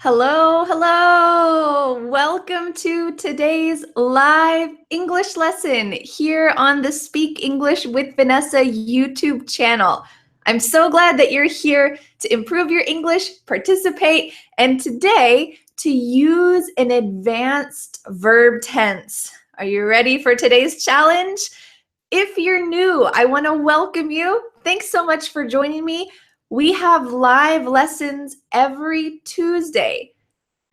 Hello, hello. Welcome to today's live English lesson here on the Speak English with Vanessa YouTube channel. I'm so glad that you're here to improve your English, participate, and today to use an advanced verb tense. Are you ready for today's challenge? If you're new, I want to welcome you. Thanks so much for joining me. We have live lessons every Tuesday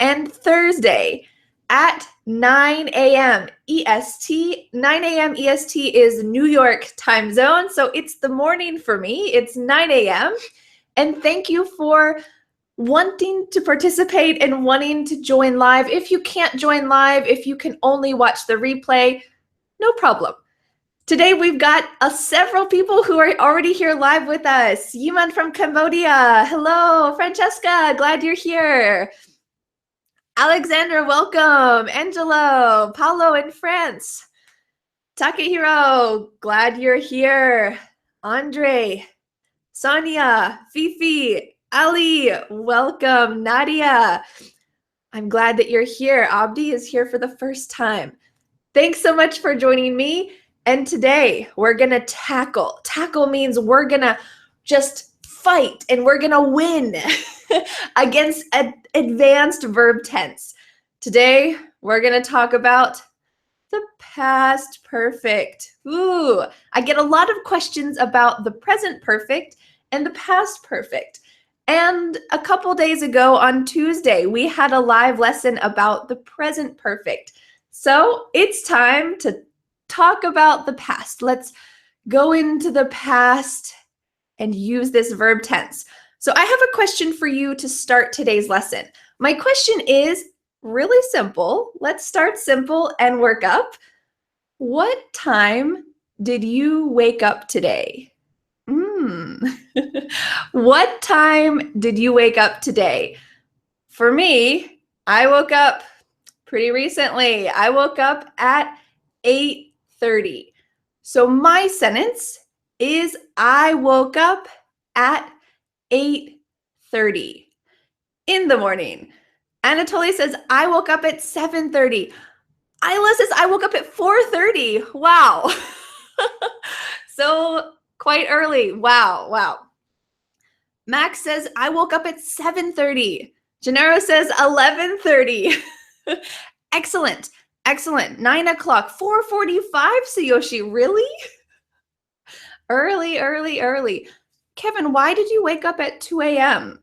and Thursday at 9 a.m. EST. 9 a.m. EST is New York time zone, so it's the morning for me. It's 9 a.m. And thank you for wanting to participate and wanting to join live. If you can't join live, if you can only watch the replay, no problem. Today we've got several people who are already here live with us. Yiman from Cambodia. Hello, Francesca. Glad you're here. Alexander, welcome. Angelo, Paulo in France. Takehiro, glad you're here. Andre, Sonia, Fifi, Ali, welcome. Nadia, I'm glad that you're here. Abdi is here for the first time. Thanks so much for joining me. And today we're gonna tackle. Tackle means we're gonna just fight and we're gonna win against advanced verb tense. Today we're gonna talk about the past perfect. Ooh, I get a lot of questions about the present perfect and the past perfect. And a couple days ago on Tuesday, we had a live lesson about the present perfect. So it's time to talk about the past. Let's go into the past and use this verb tense. So I have a question for you to start today's lesson. My question is really simple. Let's start simple and work up. What time did you wake up today? What time did you wake up today? For me, I woke up pretty recently. I woke up at 8:30. So my sentence is I woke up at 8:30 in the morning. Anatoly says I woke up at 7:30. Isla says I woke up at 4:30. Wow. So quite early. Wow. Max says I woke up at 7:30. Gennaro says 11:30. Excellent. 9 o'clock, 4:45, Tsuyoshi, really? Early. Kevin, why did you wake up at 2 a.m.?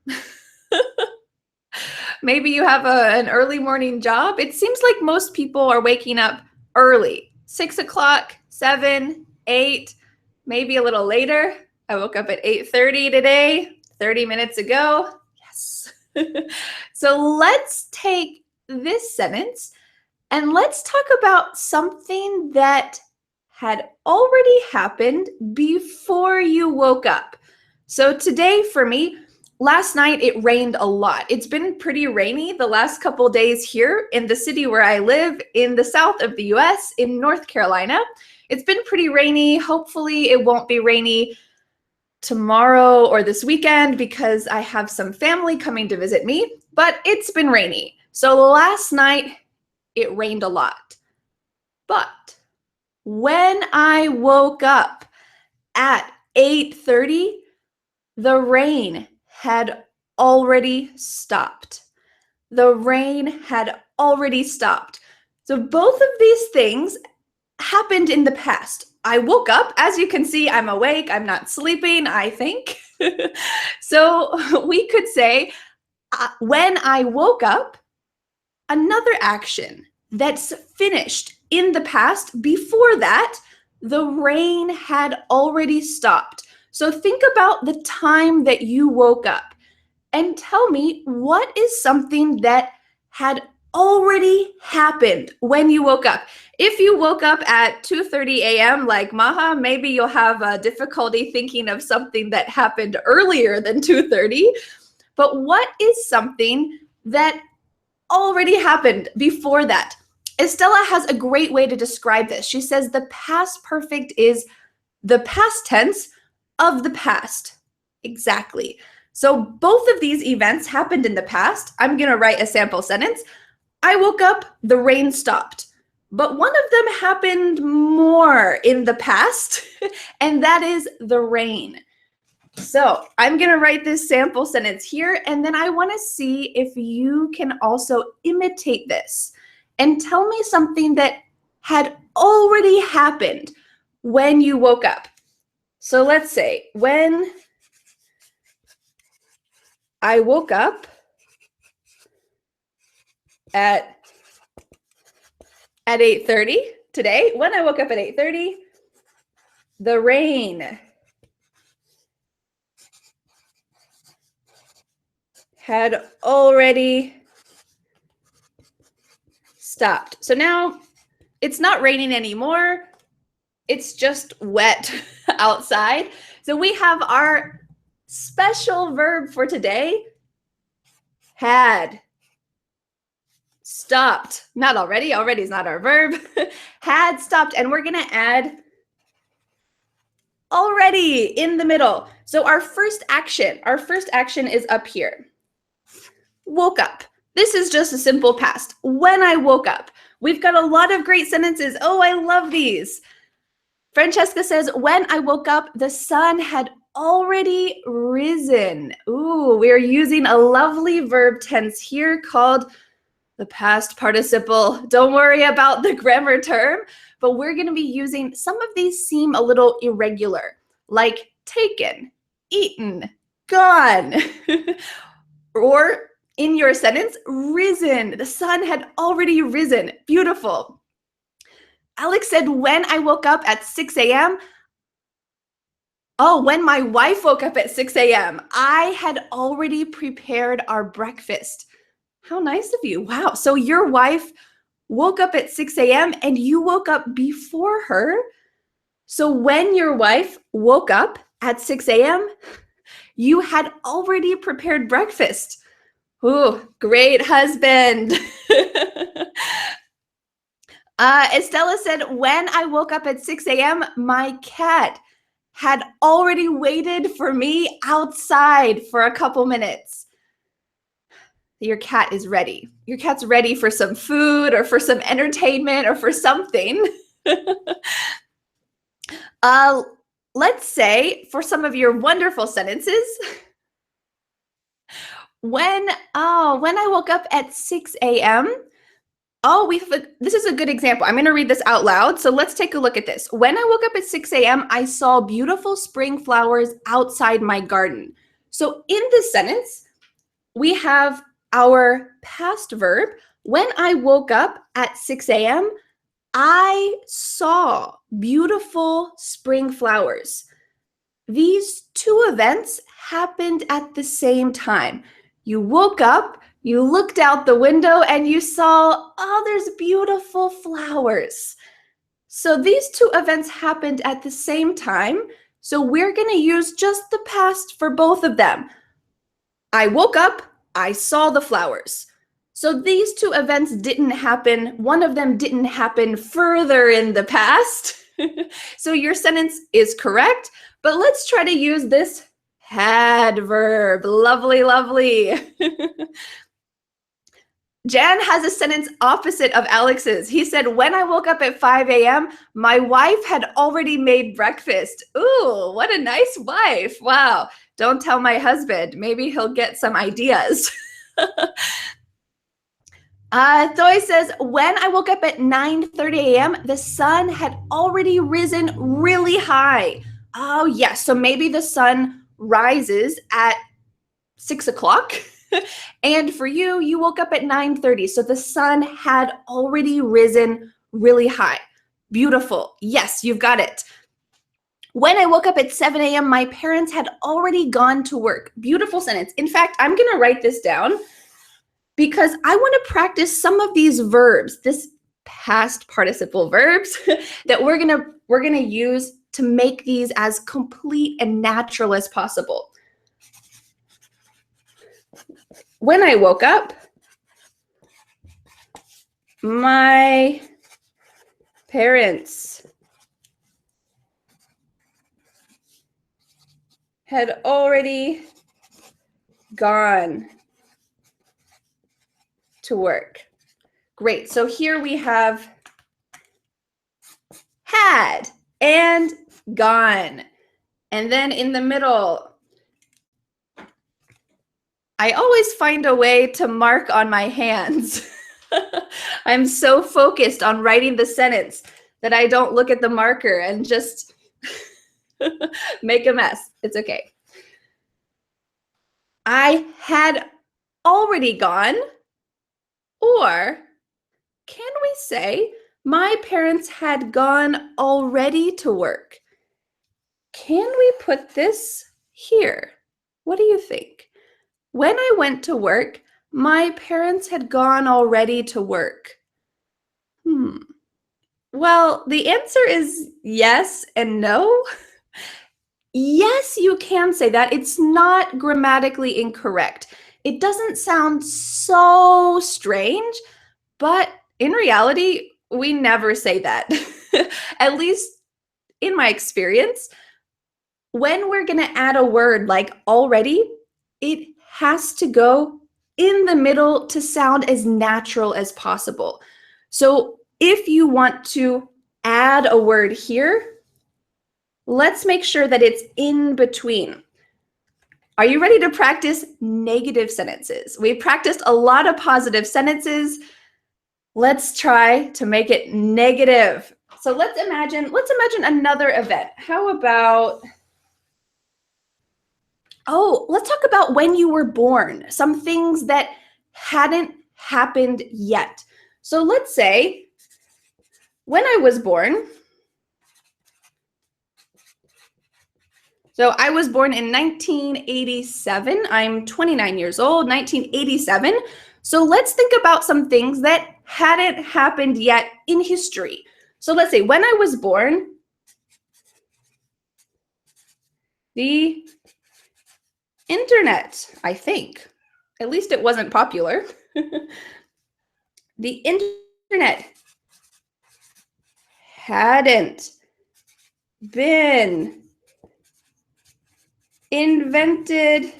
Maybe you have an early morning job. It seems like most people are waking up early, 6 o'clock, 7, 8, maybe a little later. I woke up at 8:30 today, 30 minutes ago. Yes. So let's take this sentence and let's talk about something that had already happened before you woke up. So today for me, last night it rained a lot. It's been pretty rainy the last couple days here in the city where I live in the south of the US in North Carolina. It's been pretty rainy. Hopefully it won't be rainy tomorrow or this weekend because I have some family coming to visit me, but it's been rainy. So last night it rained a lot. But when I woke up at 8:30, the rain had already stopped. The rain had already stopped. So both of these things happened in the past. I woke up, as you can see, I'm awake, I'm not sleeping, I think. So we could say, when I woke up, another action that's finished in the past, before that, the rain had already stopped. So think about the time that you woke up and tell me what is something that had already happened when you woke up. If you woke up at 2:30 a.m. like Maha, maybe you'll have difficulty thinking of something that happened earlier than 2:30. But what is something that already happened before that? Estella has a great way to describe this. She says the past perfect is the past tense of the past. Exactly. So both of these events happened in the past. I'm going to write a sample sentence. I woke up, the rain stopped. But one of them happened more in the past, and that is the rain. So I'm going to write this sample sentence here, and then I want to see if you can also imitate this and tell me something that had already happened when you woke up. So let's say, when I woke up at 8:30 today, when I woke up at 8:30, the rain had already stopped. So now it's not raining anymore. It's just wet outside. So we have our special verb for today, had stopped. Not already. Already is not our verb. Had stopped. And we're going to add already in the middle. So our first action is up here. Woke up. This is just a simple past. When I woke up. We've got a lot of great sentences. Oh, I love these. Francesca says, when I woke up, the sun had already risen. Ooh, we're using a lovely verb tense here called the past participle. Don't worry about the grammar term, but we're going to be using, some of these seem a little irregular, like taken, eaten, gone, or in your sentence, risen. The sun had already risen. Beautiful. Alex said, when I woke up at 6 a.m., oh, when my wife woke up at 6 a.m., I had already prepared our breakfast. How nice of you. Wow. So your wife woke up at 6 a.m. and you woke up before her. So when your wife woke up at 6 a.m., you had already prepared breakfast. Ooh, great husband. Estella said, when I woke up at 6 a.m., my cat had already waited for me outside for a couple minutes. Your cat is ready. Your cat's ready for some food or for some entertainment or for something. Let's say for some of your wonderful sentences, when I woke up at 6 a.m., this is a good example. I'm going to read this out loud. So let's take a look at this. When I woke up at 6 a.m., I saw beautiful spring flowers outside my garden. So in this sentence, we have our past verb. When I woke up at 6 a.m., I saw beautiful spring flowers. These two events happened at the same time. You woke up, you looked out the window, and you saw, oh, there's beautiful flowers. So these two events happened at the same time. So we're going to use just the past for both of them. I woke up, I saw the flowers. So these two events didn't happen. One of them didn't happen further in the past. So your sentence is correct, but let's try to use this had verb. Lovely, lovely. Jan has a sentence opposite of Alex's. He said, when I woke up at 5 a.m., my wife had already made breakfast. Ooh, what a nice wife. Wow. Don't tell my husband. Maybe he'll get some ideas. Thoy says, when I woke up at 9:30 a.m., the sun had already risen really high. Oh, yes. So maybe the sun rises at 6 o'clock. And for you, you woke up at 9:30. So the sun had already risen really high. Beautiful. Yes, you've got it. When I woke up at 7 a.m., my parents had already gone to work. Beautiful sentence. In fact, I'm going to write this down because I want to practice some of these verbs, this past participle verbs that we're going to use to make these as complete and natural as possible. When I woke up, my parents had already gone to work. Great. So here we have had and gone. And then in the middle, I always find a way to mark on my hands. I'm so focused on writing the sentence that I don't look at the marker and just make a mess. It's okay. I had already gone, or can we say my parents had gone already to work? Can we put this here? What do you think? When I went to work, my parents had gone already to work. Well, the answer is yes and no. Yes, you can say that. It's not grammatically incorrect. It doesn't sound so strange, but in reality, we never say that. At least in my experience, when we're going to add a word like already, it has to go in the middle to sound as natural as possible. So if you want to add a word here, let's make sure that it's in between. Are you ready to practice negative sentences? We've practiced a lot of positive sentences. Let's try to make it negative. So let's imagine another event. How about, let's talk about when you were born, some things that hadn't happened yet. So let's say when I was born, so I was born in 1987. I'm 29 years old, 1987. So let's think about some things that hadn't happened yet in history. So let's say when I was born, the internet, I think, at least it wasn't popular. The internet hadn't been invented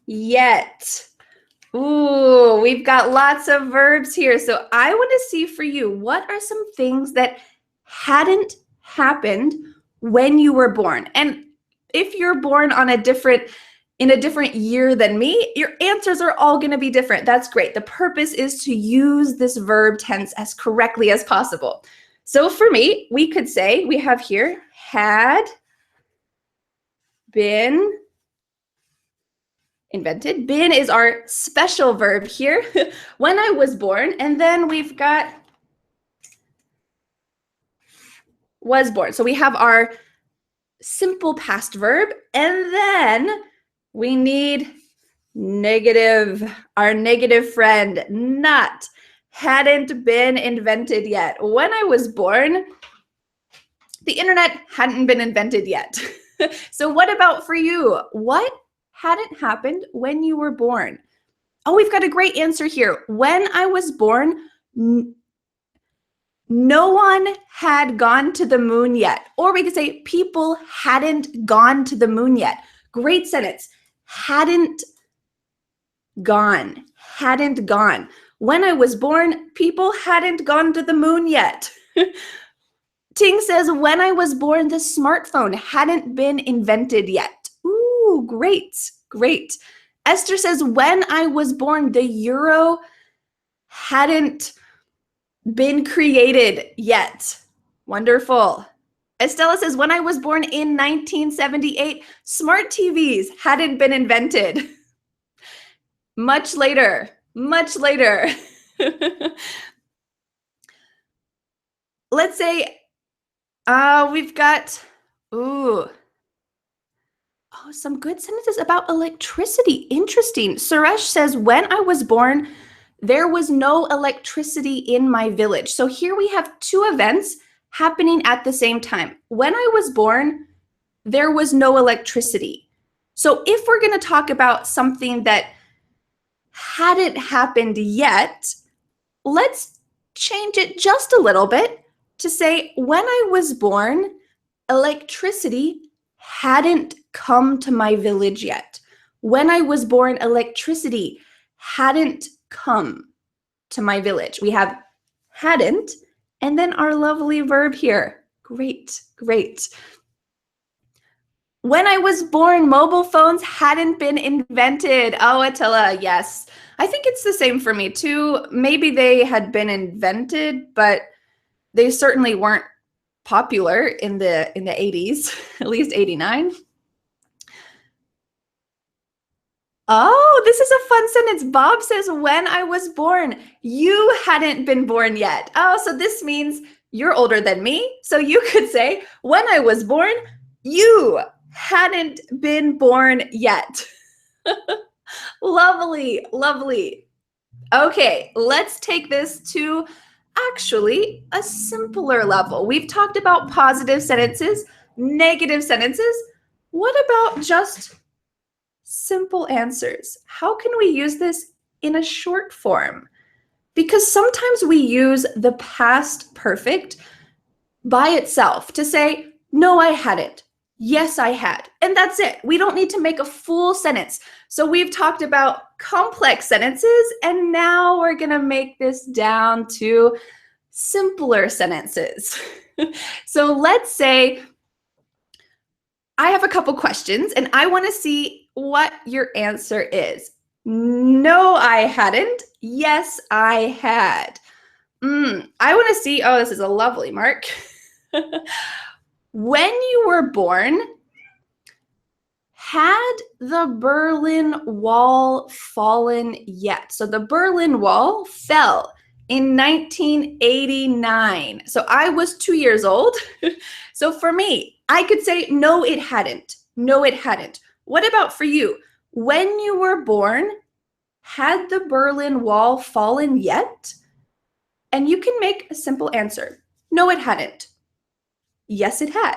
yet. Ooh, we've got lots of verbs here. So I want to see for you, what are some things that hadn't happened when you were born? And if you're born on in a different year than me, your answers are all going to be different. That's great. The purpose is to use this verb tense as correctly as possible. So for me, we could say, we have here, had been invented. Been is our special verb here. When I was born, and then we've got was born. So we have our simple past verb, and then we need negative, our negative friend, not, hadn't been invented yet. When I was born, the internet hadn't been invented yet. So what about for you? What hadn't happened when you were born? Oh, we've got a great answer here. When I was born, no one had gone to the moon yet. Or we could say people hadn't gone to the moon yet. Great sentence. Hadn't gone. Hadn't gone. When I was born, people hadn't gone to the moon yet. Ting says, when I was born, the smartphone hadn't been invented yet. Ooh, great, great. Esther says, when I was born, the euro hadn't been created yet. Wonderful. Estella says, when I was born in 1978, smart TVs hadn't been invented. Much later, much later. Let's say we've got, some good sentences about electricity. Interesting. Suresh says, when I was born, there was no electricity in my village. So here we have two events happening at the same time. When I was born, there was no electricity. So if we're going to talk about something that hadn't happened yet, let's change it just a little bit to say, when I was born, electricity hadn't come to my village yet. When I was born, electricity hadn't come to my village. We have hadn't, and then our lovely verb here. Great, great. When I was born, mobile phones hadn't been invented. Oh, Attila, yes. I think it's the same for me too. Maybe they had been invented, but they certainly weren't popular in the 80s, at least 89. Oh, this is a fun sentence. Bob says, when I was born, you hadn't been born yet. Oh, so this means you're older than me. So you could say, when I was born, you hadn't been born yet. Lovely, lovely. Okay, let's take this to actually a simpler level. We've talked about positive sentences, negative sentences. What about just simple answers? How can we use this in a short form? Because sometimes we use the past perfect by itself to say, no, I hadn't. Yes, I had. And that's it. We don't need to make a full sentence. So we've talked about complex sentences, and now we're going to make this down to simpler sentences. So let's say I have a couple questions, and I want to see what your answer is. No, I hadn't. Yes, I had. I want to see, oh, this is a lovely mark. When you were born, had the Berlin Wall fallen yet? So the Berlin Wall fell in 1989. So I was 2 years old. So for me, I could say, no, it hadn't. No, it hadn't. What about for you? When you were born, had the Berlin Wall fallen yet? And you can make a simple answer. No, it hadn't. Yes, it had.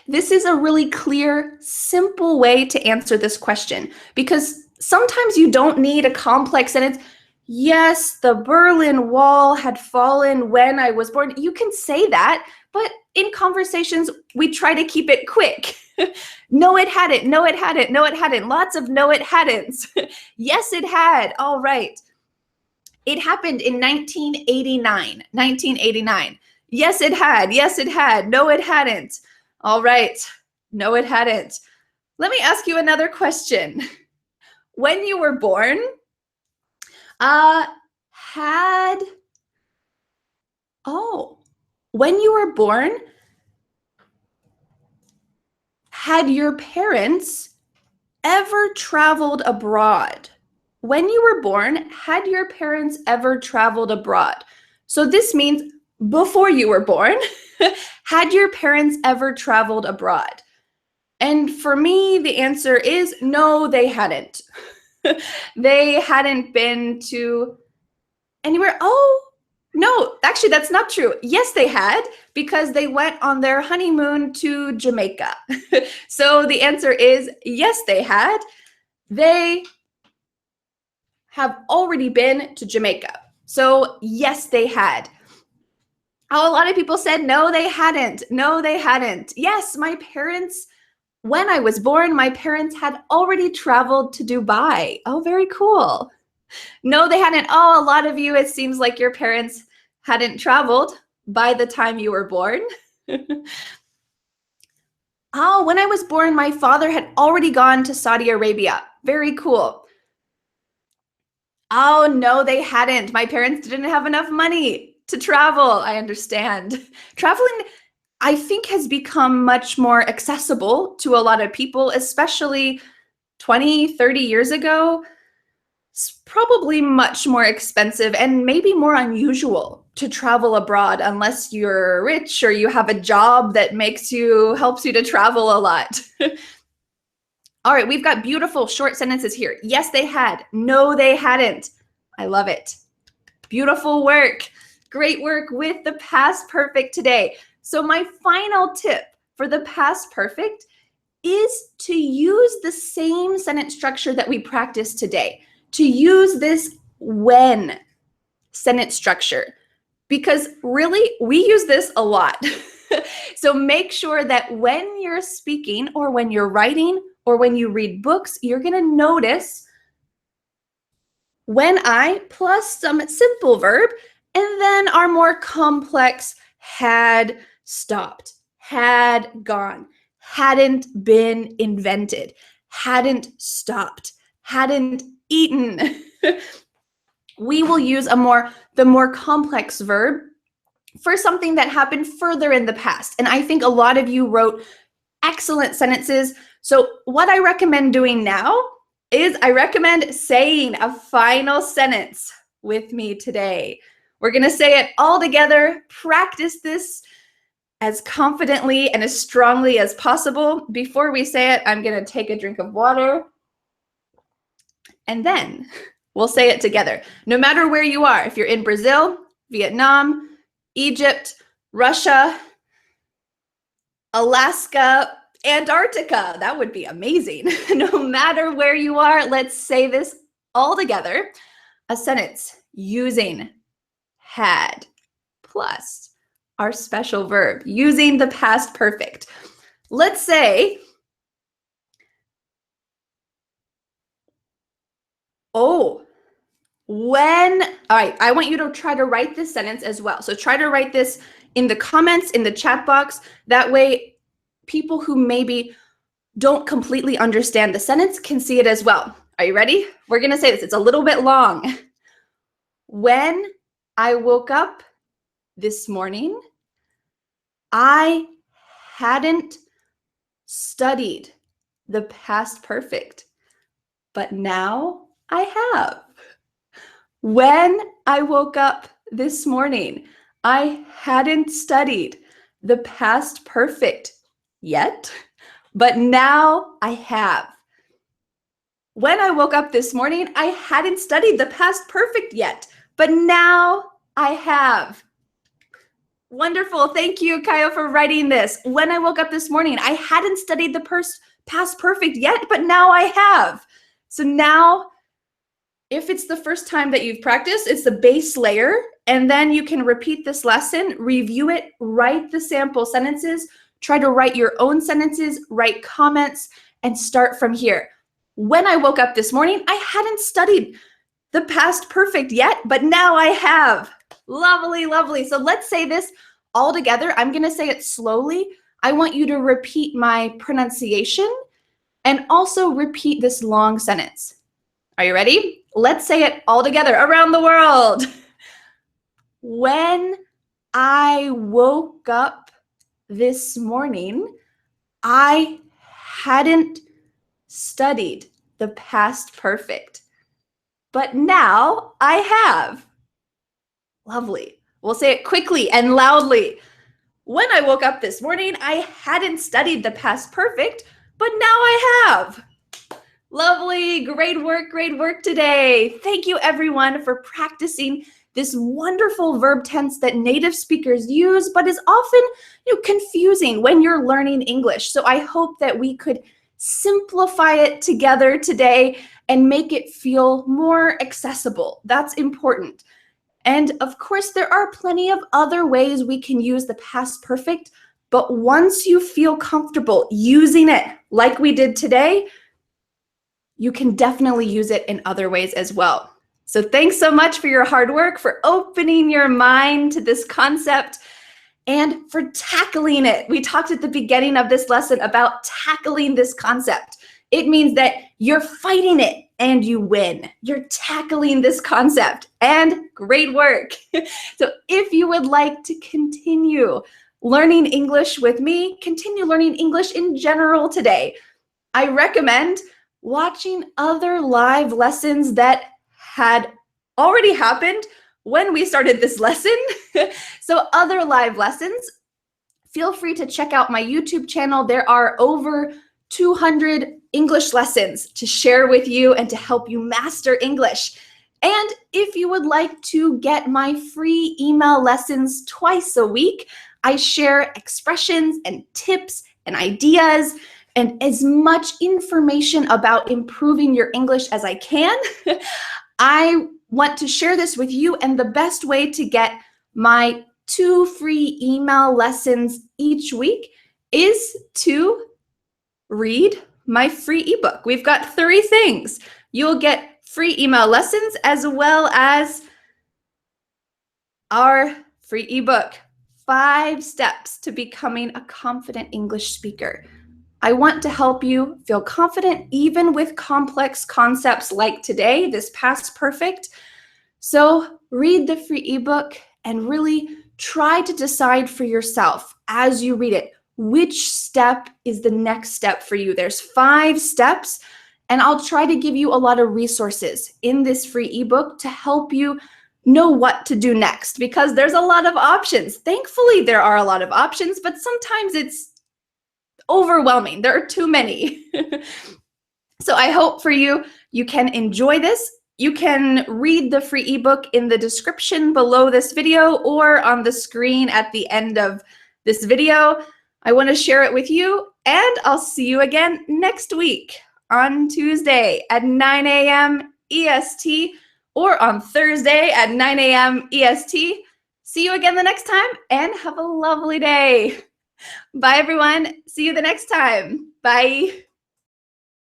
This is a really clear, simple way to answer this question because sometimes you don't need a complex sentence. Yes, the Berlin Wall had fallen when I was born. You can say that, but in conversations, we try to keep it quick. No, it hadn't. No, it hadn't. No, it hadn't. Lots of no, it hadn't. Yes, it had. All right. It happened in 1989. 1989. Yes, it had. Yes, it had. No, it hadn't. All right. No, it hadn't. Let me ask you another question. When you were born, when you were born, had your parents ever traveled abroad? When you were born, had your parents ever traveled abroad? So this means before you were born, had your parents ever traveled abroad? And for me, the answer is no, they hadn't. They hadn't been to anywhere. Oh, no, actually, that's not true. Yes, they had, because they went on their honeymoon to Jamaica. So the answer is yes, they had. They have already been to Jamaica. So yes, they had. Oh, a lot of people said no, they hadn't. No, they hadn't. Yes, my parents, when I was born, my parents had already traveled to Dubai. Oh, very cool. No, they hadn't. Oh, a lot of you, it seems like your parents hadn't traveled by the time you were born. Oh, when I was born, my father had already gone to Saudi Arabia. Very cool. Oh, no, they hadn't. My parents didn't have enough money to travel. I understand. Traveling, I think, has become much more accessible to a lot of people, especially 20, 30 years ago. It's probably much more expensive and maybe more unusual to travel abroad unless you're rich or you have a job that helps you to travel a lot. All right, we've got beautiful short sentences here. Yes, they had. No, they hadn't. I love it. Beautiful work. Great work with the past perfect today. So my final tip for the past perfect is to use the same sentence structure that we practiced today, to use this when sentence structure, because really we use this a lot. So make sure that when you're speaking or when you're writing or when you read books, you're going to notice when I plus some simple verb, and then our more complex had stopped, had gone, hadn't been invented, hadn't stopped, hadn't eaten. We will use the more complex verb for something that happened further in the past. And I think a lot of you wrote excellent sentences. So what I recommend doing now is I recommend saying a final sentence with me today. We're going to say it all together. Practice this as confidently and as strongly as possible. Before we say it, I'm going to take a drink of water, and then we'll say it together. No matter where you are, if you're in Brazil, Vietnam, Egypt, Russia, Alaska, Antarctica, that would be amazing. No matter where you are, let's say this all together. A sentence using had plus our special verb, using the past perfect. Let's say, all right, I want you to try to write this sentence as well. So try to write this in the comments, in the chat box. That way, people who maybe don't completely understand the sentence can see it as well. Are you ready? We're going to say this. It's a little bit long. When I woke up this morning, I hadn't studied the past perfect, but now I have. When I woke up this morning, I hadn't studied the past perfect yet, but now I have. When I woke up this morning, I hadn't studied the past perfect yet, but now I have. Wonderful. Thank you, Kyle, for writing this. When I woke up this morning, I hadn't studied the past perfect yet, but now I have. So now, if it's the first time that you've practiced, it's the base layer, and then you can repeat this lesson, review it, write the sample sentences, try to write your own sentences, write comments, and start from here. When I woke up this morning, I hadn't studied the past perfect yet, but now I have. Lovely, lovely. So let's say this all together. I'm going to say it slowly. I want you to repeat my pronunciation and also repeat this long sentence. Are you ready? Let's say it all together around the world. When I woke up this morning, I hadn't studied the past perfect, but now I have. Lovely. We'll say it quickly and loudly. When I woke up this morning, I hadn't studied the past perfect, but now I have. Lovely. Great work today. Thank you, everyone, for practicing this wonderful verb tense that native speakers use, but is often confusing when you're learning English. So I hope that we could simplify it together today and make it feel more accessible. That's important. And of course, there are plenty of other ways we can use the past perfect, but once you feel comfortable using it like we did today, you can definitely use it in other ways as well. So thanks so much for your hard work, for opening your mind to this concept, and for tackling it. We talked at the beginning of this lesson about tackling this concept. It means that you're fighting it and you win. You're tackling this concept, and great work. So if you would like to continue learning English with me, continue learning English in general today, I recommend watching other live lessons that had already happened when we started this lesson. So other live lessons, feel free to check out my YouTube channel. There are over 200 English lessons to share with you and to help you master English. And if you would like to get my free email lessons twice a week, I share expressions and tips and ideas and as much information about improving your English as I can. I want to share this with you, and the best way to get my 2 free email lessons each week is to read my free ebook. We've got 3 things. You'll get free email lessons as well as our free ebook, 5 steps to becoming a confident English speaker. I want to help you feel confident even with complex concepts like today, this past perfect. So read the free ebook and really try to decide for yourself as you read it, which step is the next step for you. There's 5 steps, and I'll try to give you a lot of resources in this free ebook to help you know what to do next, because there's a lot of options. Thankfully, there are a lot of options, but sometimes it's overwhelming. There are too many. So I hope for you, you can enjoy this. You can read the free ebook in the description below this video or on the screen at the end of this video. I want to share it with you, and I'll see you again next week on Tuesday at 9 a.m. EST or on Thursday at 9 a.m. EST. See you again the next time, and have a lovely day. Bye, everyone. See you the next time. Bye.